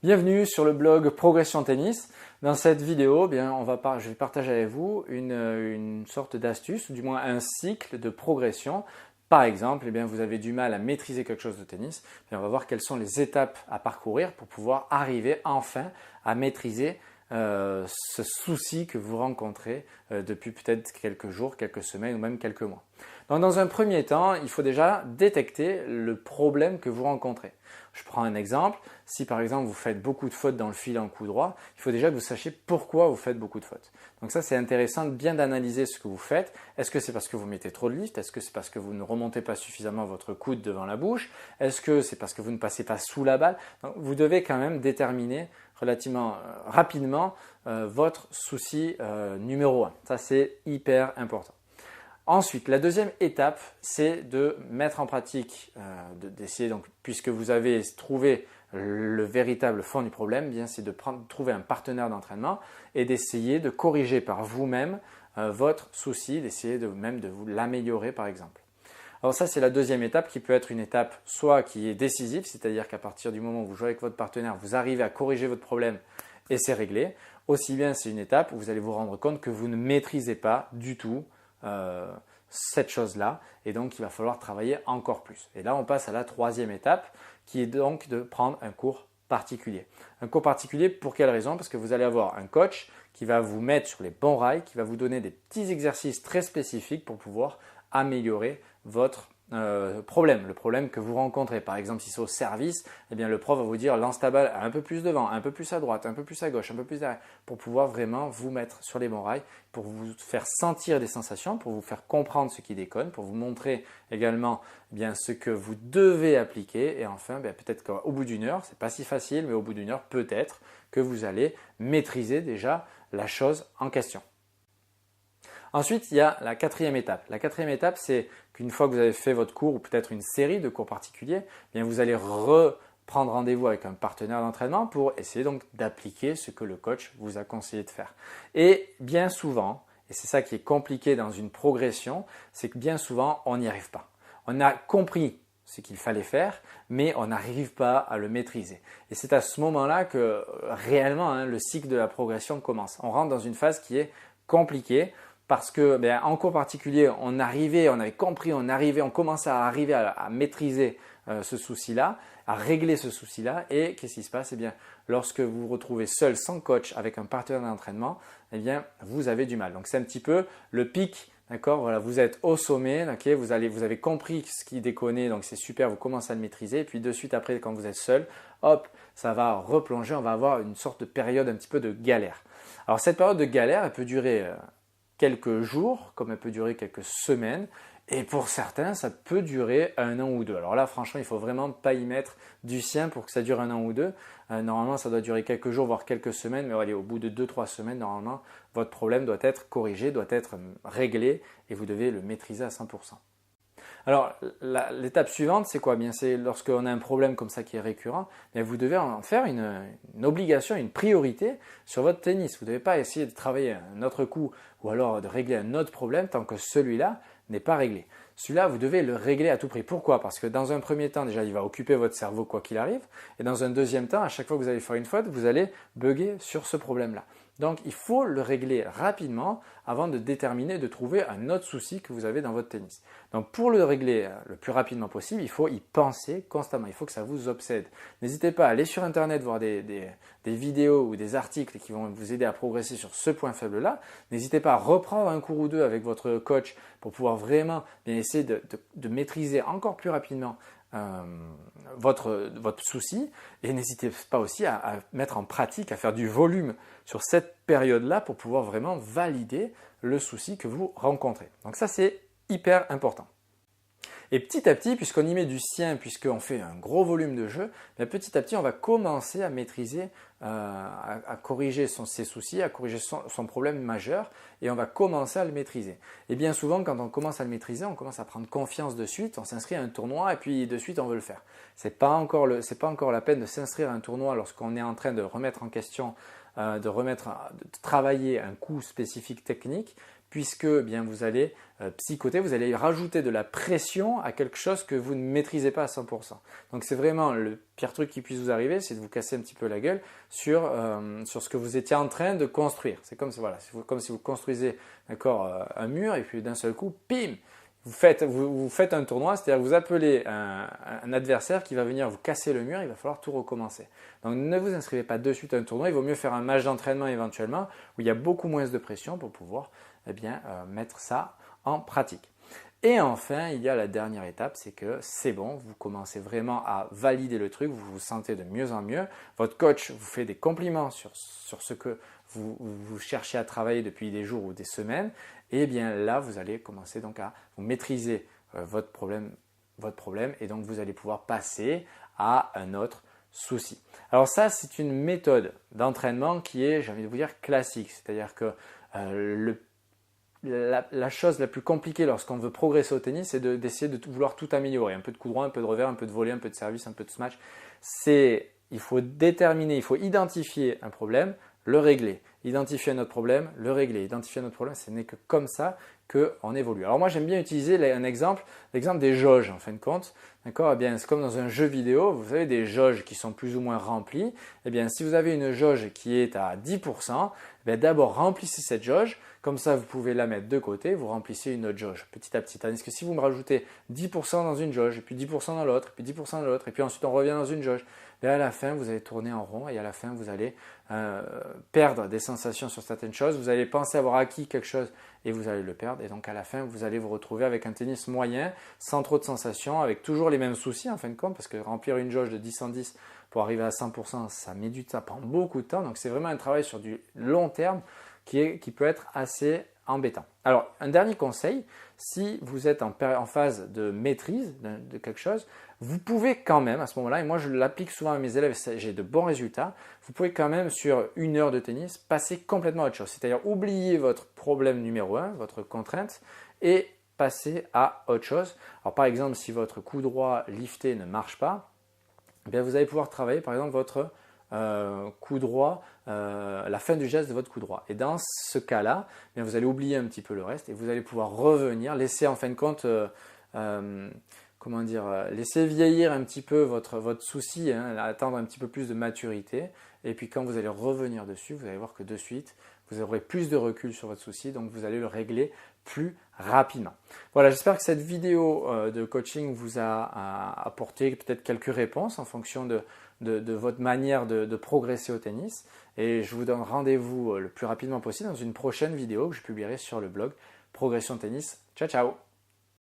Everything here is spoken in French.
Bienvenue sur le blog Progression Tennis. Dans cette vidéo, je vais partager avec vous une sorte d'astuce, ou du moins un cycle de progression. Par exemple, vous avez du mal à maîtriser quelque chose de tennis. On va voir quelles sont les étapes à parcourir pour pouvoir arriver enfin à maîtriser ce souci que vous rencontrez depuis peut-être quelques jours, quelques semaines ou même quelques mois. Donc, dans un premier temps, il faut déjà détecter le problème que vous rencontrez. Je prends un exemple. Si par exemple vous faites beaucoup de fautes dans le fil en coup droit, il faut déjà que vous sachiez pourquoi vous faites beaucoup de fautes. Donc ça, c'est intéressant bien d'analyser ce que vous faites. Est-ce que c'est parce que vous mettez trop de lift? Est-ce que c'est parce que vous ne remontez pas suffisamment votre coude devant la bouche? Est-ce que c'est parce que vous ne passez pas sous la balle? Donc, vous devez quand même déterminer relativement rapidement votre souci numéro 1. Ça, c'est hyper important. Ensuite, la deuxième étape, c'est de mettre en pratique, d'essayer, donc, puisque vous avez trouvé le véritable fond du problème, c'est de trouver un partenaire d'entraînement et d'essayer de corriger par vous-même votre souci, d'essayer même de vous l'améliorer par exemple. Alors ça, c'est la deuxième étape qui peut être une étape soit qui est décisive, c'est-à-dire qu'à partir du moment où vous jouez avec votre partenaire, vous arrivez à corriger votre problème et c'est réglé. Aussi bien, c'est une étape où vous allez vous rendre compte que vous ne maîtrisez pas du tout cette chose-là et donc il va falloir travailler encore plus. Et là, on passe à la troisième étape qui est donc de prendre un cours particulier. Un cours particulier pour quelle raison? Parce que vous allez avoir un coach qui va vous mettre sur les bons rails, qui va vous donner des petits exercices très spécifiques pour pouvoir améliorer votre problème, le problème que vous rencontrez. Par exemple, si c'est au service, le prof va vous dire lance ta balle un peu plus devant, un peu plus à droite, un peu plus à gauche, un peu plus derrière, pour pouvoir vraiment vous mettre sur les bons rails, pour vous faire sentir des sensations, pour vous faire comprendre ce qui déconne, pour vous montrer également ce que vous devez appliquer. Et enfin, peut-être qu'au bout d'une heure, c'est pas si facile, mais au bout d'une heure, peut-être que vous allez maîtriser déjà la chose en question. Ensuite, il y a la quatrième étape. La quatrième étape, c'est qu'une fois que vous avez fait votre cours ou peut-être une série de cours particuliers, vous allez reprendre rendez-vous avec un partenaire d'entraînement pour essayer donc d'appliquer ce que le coach vous a conseillé de faire. Et bien souvent, et c'est ça qui est compliqué dans une progression, c'est que bien souvent, on n'y arrive pas. On a compris ce qu'il fallait faire, mais on n'arrive pas à le maîtriser. Et c'est à ce moment-là que réellement le cycle de la progression commence. On rentre dans une phase qui est compliquée, parce que en cours particulier, on avait compris, on commençait à arriver à maîtriser ce souci-là, à régler ce souci-là. Et qu'est-ce qui se passe? Lorsque vous vous retrouvez seul, sans coach, avec un partenaire d'entraînement, vous avez du mal. Donc c'est un petit peu le pic. D'accord, voilà, vous êtes au sommet, okay, vous avez compris ce qui déconnait, donc c'est super, vous commencez à le maîtriser. Et puis de suite après, quand vous êtes seul, hop, ça va replonger, on va avoir une sorte de période un petit peu de galère. Alors cette période de galère, elle peut durer quelques jours, comme elle peut durer quelques semaines, et pour certains, ça peut durer 1 an ou 2. Alors là, franchement, il ne faut vraiment pas y mettre du sien pour que ça dure 1 an ou 2. Normalement, ça doit durer quelques jours, voire quelques semaines, mais allez, au bout de 2-3 semaines, normalement, votre problème doit être corrigé, doit être réglé, et vous devez le maîtriser à 100%. Alors, l'étape suivante, c'est quoi? C'est lorsqu'on a un problème comme ça qui est récurrent, vous devez en faire une obligation, une priorité sur votre tennis. Vous ne devez pas essayer de travailler un autre coup ou alors de régler un autre problème tant que celui-là n'est pas réglé. Celui-là, vous devez le régler à tout prix. Pourquoi? Parce que dans un premier temps, déjà, il va occuper votre cerveau quoi qu'il arrive. Et dans un deuxième temps, à chaque fois que vous allez faire une faute, vous allez bugger sur ce problème-là. Donc, il faut le régler rapidement avant de déterminer, de trouver un autre souci que vous avez dans votre tennis. Donc, pour le régler le plus rapidement possible, il faut y penser constamment. Il faut que ça vous obsède. N'hésitez pas à aller sur Internet voir des vidéos ou des articles qui vont vous aider à progresser sur ce point faible-là. N'hésitez pas à reprendre un cours ou deux avec votre coach pour pouvoir vraiment essayer de maîtriser encore plus rapidement votre souci, et n'hésitez pas aussi à mettre en pratique, à faire du volume sur cette période-là pour pouvoir vraiment valider le souci que vous rencontrez. Donc ça, c'est hyper important. Et petit à petit, puisqu'on y met du sien, puisqu'on fait un gros volume de jeu, petit à petit, on va commencer à maîtriser, à corriger ses soucis, à corriger son problème majeur, et on va commencer à le maîtriser. Et bien souvent, quand on commence à le maîtriser, on commence à prendre confiance de suite, on s'inscrit à un tournoi, et puis de suite, on veut le faire. C'est pas encore la peine de s'inscrire à un tournoi lorsqu'on est en train de remettre en question, de travailler un coup spécifique technique, puisque eh bien, vous allez psychoter, vous allez rajouter de la pression à quelque chose que vous ne maîtrisez pas à 100%. Donc c'est vraiment le pire truc qui puisse vous arriver, c'est de vous casser un petit peu la gueule sur ce que vous étiez en train de construire. C'est comme, voilà, comme si vous construisez un mur et puis d'un seul coup, pim, vous faites un tournoi, c'est-à-dire que vous appelez un adversaire qui va venir vous casser le mur, il va falloir tout recommencer. Donc ne vous inscrivez pas de suite à un tournoi, il vaut mieux faire un match d'entraînement éventuellement où il y a beaucoup moins de pression pour pouvoir mettre ça en pratique. Et enfin, il y a la dernière étape, c'est que c'est bon, vous commencez vraiment à valider le truc, vous vous sentez de mieux en mieux, votre coach vous fait des compliments sur ce que vous cherchez à travailler depuis des jours ou des semaines, et bien là, vous allez commencer donc à vous maîtriser votre problème et donc vous allez pouvoir passer à un autre souci. Alors ça, c'est une méthode d'entraînement qui est, j'ai envie de vous dire, classique, c'est-à-dire que la chose la plus compliquée lorsqu'on veut progresser au tennis, c'est d'essayer de vouloir tout améliorer. Un peu de coup droit, un peu de revers, un peu de volley, un peu de service, un peu de smash. Il faut déterminer, il faut identifier un problème, le régler. Identifier un autre problème, le régler. Identifier un autre problème, ce n'est que comme ça qu'on évolue. Alors moi, j'aime bien utiliser l'exemple des jauges en fin de compte. D'accord? Eh bien, c'est comme dans un jeu vidéo, vous avez des jauges qui sont plus ou moins remplies. Eh bien, si vous avez une jauge qui est à 10%, eh bien, d'abord remplissez cette jauge. Comme ça, vous pouvez la mettre de côté, vous remplissez une autre jauge petit à petit. Tandis que si vous me rajoutez 10% dans une jauge, et puis 10% dans l'autre, puis 10% dans l'autre, et puis ensuite on revient dans une jauge, et à la fin, vous allez tourner en rond et à la fin, vous allez perdre des sensations sur certaines choses. Vous allez penser avoir acquis quelque chose et vous allez le perdre. Et donc à la fin, vous allez vous retrouver avec un tennis moyen, sans trop de sensations, avec toujours les mêmes soucis en fin de compte, parce que remplir une jauge de 10 en 10 pour arriver à 100%, ça met du temps, ça prend beaucoup de temps. Donc c'est vraiment un travail sur du long terme qui peut être assez embêtant. Alors, un dernier conseil, si vous êtes en phase de maîtrise de quelque chose, vous pouvez quand même, à ce moment-là, et moi je l'applique souvent à mes élèves, j'ai de bons résultats, vous pouvez quand même sur 1 heure de tennis passer complètement à autre chose. C'est-à-dire oublier votre problème numéro 1, votre contrainte, et passer à autre chose. Alors par exemple, si votre coup droit lifté ne marche pas, eh bien, vous allez pouvoir travailler par exemple votre coup droit, la fin du geste de votre coup droit. Et dans ce cas-là, bien, vous allez oublier un petit peu le reste et vous allez pouvoir revenir, laisser en fin de compte, laisser vieillir un petit peu votre souci, attendre un petit peu plus de maturité. Et puis quand vous allez revenir dessus, vous allez voir que de suite, vous aurez plus de recul sur votre souci, donc vous allez le régler plus rapidement. Voilà, j'espère que cette vidéo de coaching vous a apporté peut-être quelques réponses en fonction de votre manière de progresser au tennis. Et je vous donne rendez-vous le plus rapidement possible dans une prochaine vidéo que je publierai sur le blog Progression Tennis. Ciao, ciao!